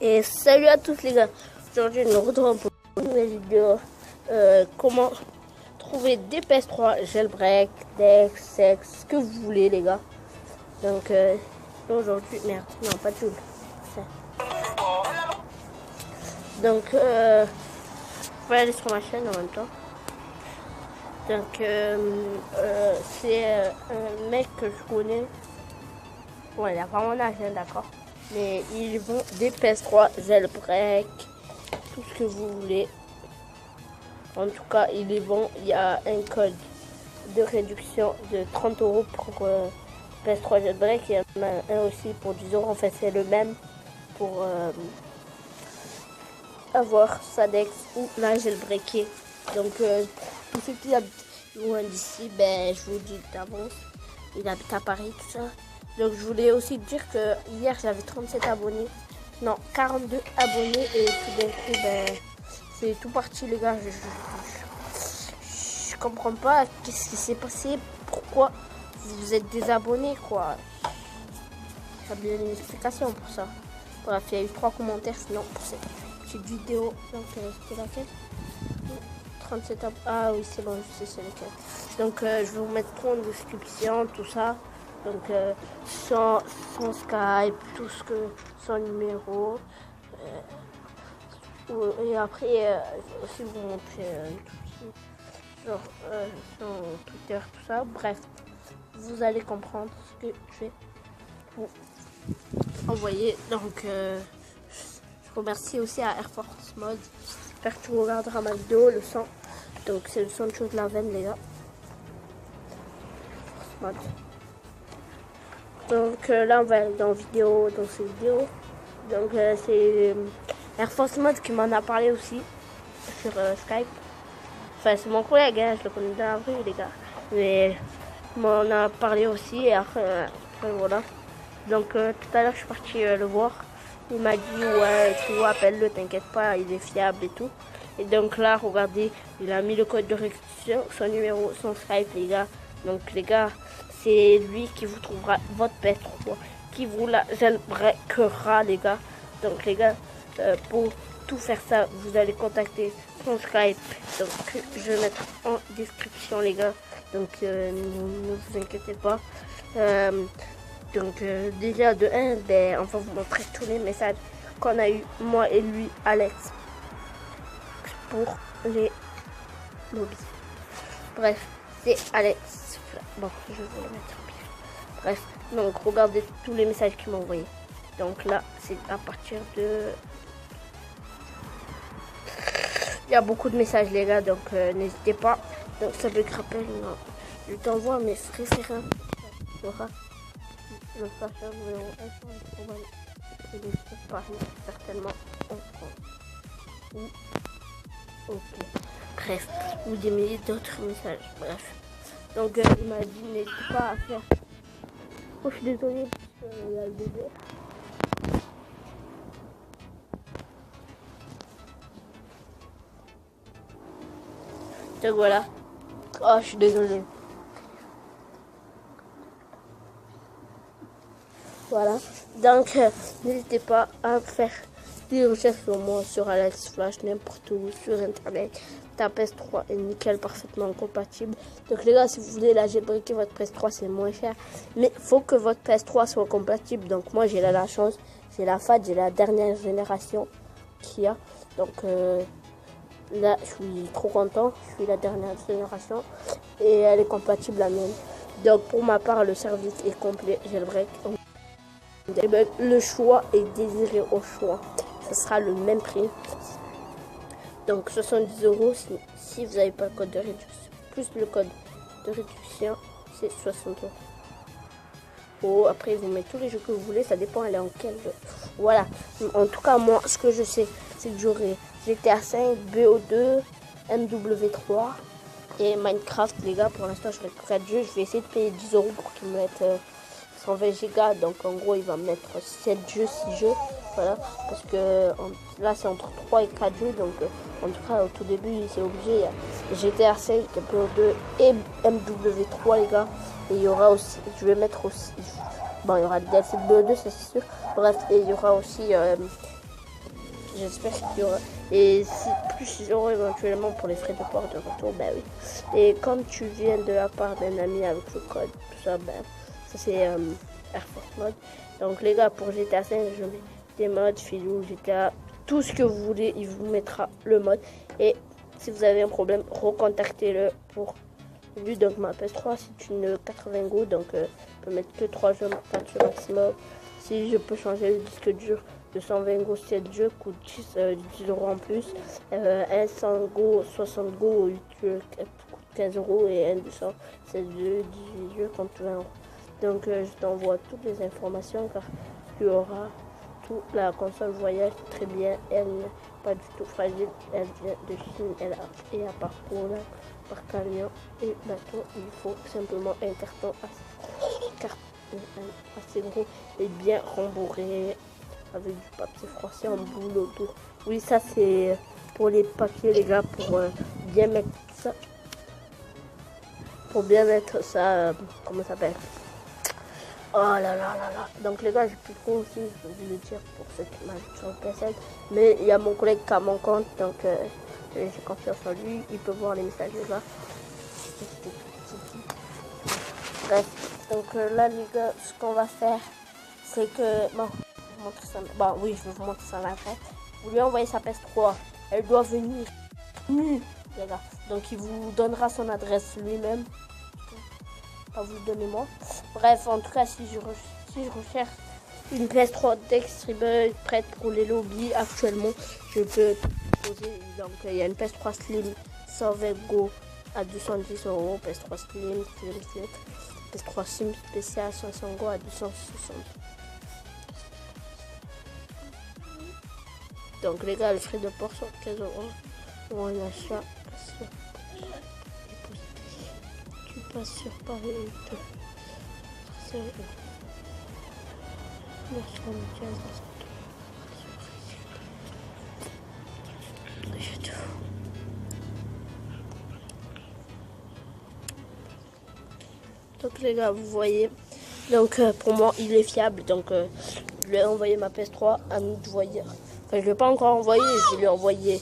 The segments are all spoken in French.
Et salut à tous les gars. Aujourd'hui nous retrouvons pour une nouvelle vidéo. Comment trouver des PS3, jailbreak, Dex, Sex, ce que vous voulez les gars. Donc aujourd'hui, merde, non pas de Joule. Donc je vais aller sur ma chaîne en même temps. Donc c'est un mec que je connais. Bon, il a pas mon âge, d'accord. Mais ils vont des PS3, jailbreak, tout ce que vous voulez. En tout cas, ils les vendent. Il y a un code de réduction de 30 € pour PS3 jailbreak. Il y en a un aussi pour 10 €. En fait, c'est le même pour avoir sa Dex ou la jailbreaker. Donc, pour ceux qui habitent loin d'ici, ben, je vous dis d'avance, il habite à Paris, tout ça. Donc je voulais aussi dire que hier j'avais 37 abonnés, non 42 abonnés et tout d'un coup ben c'est tout parti les gars. Je comprends pas qu'est-ce qui s'est passé, pourquoi vous êtes désabonnés quoi. J'ai bien une explication pour ça. Bref, il y a eu 3 commentaires sinon pour cette petite vidéo. Donc c'était laquelle? 37 abonnés. Ah oui c'est bon, je sais c'est lequel. Donc je vais vous mettre tout en description, tout ça. Donc son Skype, tout ce que son numéro. Et après aussi vous montrer genre son Twitter, tout ça. Bref, vous allez comprendre ce que je vais vous envoyer. Donc je remercie aussi à Air Force Mode. J'espère que tu regarderas ma vidéo, le son. Donc c'est le son de chose la veine les gars. Air Force Mode. Donc là on va aller dans cette vidéo. Donc c'est Air Force Mode qui m'en a parlé aussi sur Skype. Enfin c'est mon collègue, hein, je le connais dans la rue les gars. Mais il m'en a parlé aussi et après voilà. Donc tout à l'heure je suis partie le voir. Il m'a dit ouais tu vois appelle-le, t'inquiète pas, il est fiable et tout. Et donc là regardez, il a mis le code de réduction, son numéro, son Skype les gars. Donc les gars, c'est lui qui vous trouvera votre PS3, qui vous la jailbreakera les gars. Donc les gars, pour tout faire ça, vous allez contacter son Skype. Donc je vais mettre en description les gars. Donc ne vous inquiétez pas. Donc déjà de 1, ben, on va vous montrer tous les messages qu'on a eu moi et lui, Alex, pour les lobbies. Bref, c'est Alex. Bon, je vais le mettre en pire. Bref, donc regardez tous les messages qu'il m'a envoyés. Donc là, c'est à partir de... Il y a beaucoup de messages les gars, donc n'hésitez pas. Donc ça veut rappel, non. Je t'envoie mes référents. Voilà. Le facteur numéro 1, il est Paris, certainement en France. Ok. Bref, ou des milliers d'autres messages. Bref. Donc il m'a dit n'hésitez pas à faire. Oh je suis désolée parce qu'il y a le bébé. Donc voilà. Oh je suis désolée. Voilà. Donc n'hésitez pas à faire des recherches sur moi, sur Alex Flash, n'importe où, sur internet. Ta PS3 est nickel, parfaitement compatible. Donc les gars, si vous voulez la jailbreaker votre PS3, c'est moins cher. Mais il faut que votre PS3 soit compatible. Donc moi j'ai la chance, j'ai la FAT, j'ai la dernière génération qu'il y a. Donc là je suis trop content, je suis la dernière génération. Et elle est compatible la mienne. Donc pour ma part, le service est complet, jailbreak. Et ben, le choix est désiré au choix. Ce sera le même prix. Donc 70 € si vous n'avez pas le code de réduction. Plus le code de réduction, c'est 60 €. Oh, après vous mettez tous les jeux que vous voulez, ça dépend elle est en quel jeu. Voilà. En tout cas moi ce que je sais, c'est que j'aurai GTA 5, BO2, MW3 et Minecraft les gars. Pour l'instant je reste 4 jeux. Je vais essayer de payer 10 € pour qu'ils me mettent 120 Go, donc en gros il va me mettre 7 jeux, 6 jeux, voilà, parce que là c'est entre 3 et 4 jeux, donc en tout cas au tout début c'est obligé, il y a GTA 5, PO2 et MW3 les gars, et il y aura aussi, je vais mettre aussi, bon il y aura le DLC de BO2 c'est sûr, bref, et il y aura aussi j'espère qu'il y aura. Et si plus ils auront éventuellement pour les frais de port de retour, ben oui. Et comme tu viens de la part d'un ami avec le code, tout ça, ben ça c'est Air Force Mode. Donc les gars, pour GTA 5, je mets des modes, filou, GTA, tout ce que vous voulez, il vous mettra le mode. Et si vous avez un problème, recontactez-le pour lui. Donc ma PS3 c'est une 80 Go, donc je peux mettre que 3 jeux, 4 jeux maximum. Si je peux changer le disque dur de 120 Go, 7 jeux coûte 10 € en plus. Un 100 Go, 60 Go coûte 15 € et un 200, c'est 18 jeux compte 20 €. Donc je t'envoie toutes les informations car tu auras tout. La console voyage très bien, elle n'est pas du tout fragile, elle vient de Chine, elle est à parcours par camion et bateau. Il faut simplement un carton assez gros et bien rembourré avec du papier froissé en boule autour. Oui, ça c'est pour les papiers les gars, pour bien mettre ça, comment ça s'appelle? Oh là là là là. Donc les gars, j'ai plus trop aussi, je vais le dire pour ceux qui m'ajoutent sur le PS7. Mais il y a mon collègue qui a mon compte, donc j'ai confiance en lui. Il peut voir les messages là. Bref, donc là les gars, ce qu'on va faire, c'est que... Bon, je vous montre ça. Bon, oui, je vais vous montrer ça après. Vous lui envoyez sa PS3. Elle doit venir. Les gars. Donc il vous donnera son adresse lui-même. Pas vous le donner moi. Bref, en tout cas, si je recherche une PS3 d'Extreme prête pour les lobbies actuellement, je peux poser. Donc il y a une PS3 Slim 120 Go à 210 €, PS3 Slim, PS3 Sim spécial 500 Go à 260. Donc les gars, le frais de port sont 15 € pour un achat. Pas sur Paris. Donc les gars, vous voyez, donc pour moi il est fiable, donc je lui ai envoyé ma PS3 à nous de voyer. Enfin, je ne l'ai pas encore envoyé, je lui ai envoyé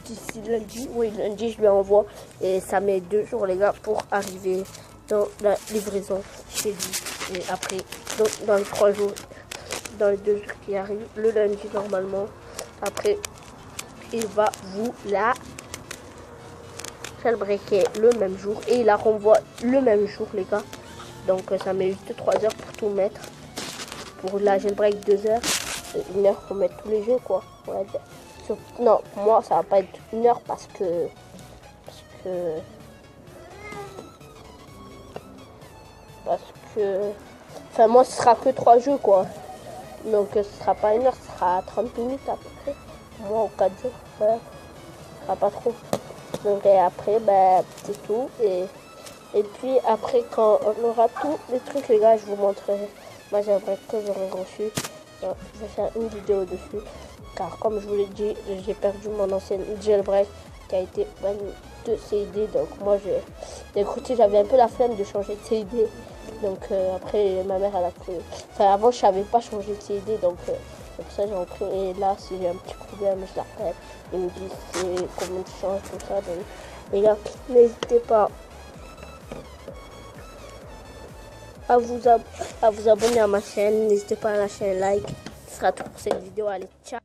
d'ici lundi. Oui, lundi je lui envoie et ça met 2 jours les gars pour arriver dans la livraison chez lui. Et après, dans les 3 jours, dans les 2 jours qui arrivent, le lundi normalement, après il va vous la jailbreaker le même jour et il la renvoie le même jour les gars. Donc ça met juste 3 heures pour tout mettre. Pour la jailbreak 2 heures, 1 heure pour mettre tous les jeux quoi. Ouais. Non, pour moi ça va pas être 1 heure parce que enfin moi ce sera que 3 jeux quoi. Donc ce sera pas 1 heure, ce sera 30 minutes à peu près. Moi, au 4 jours, ça sera pas trop. Donc et après, ben, c'est tout. Et puis après, quand on aura tous les trucs, les gars, je vous montrerai. Moi, j'aimerais que j'aurais reçu. Je vais faire une vidéo dessus. Car comme je vous l'ai dit, j'ai perdu mon ancienne jailbreak qui a été bannie de CID. Donc moi, écoutez, j'avais un peu la flemme de changer de CID. Donc après, ma mère, elle a pris... Enfin, avant, je savais pas changer de CID. Donc... c'est pour ça que j'ai repris. Et là, si j'ai un petit problème, je l'appelle. Il me dit comment tu changes, tout ça. Donc, les gars, n'hésitez pas à vous abonner à ma chaîne. N'hésitez pas à lâcher un like. Ce sera tout pour cette vidéo. Allez, ciao.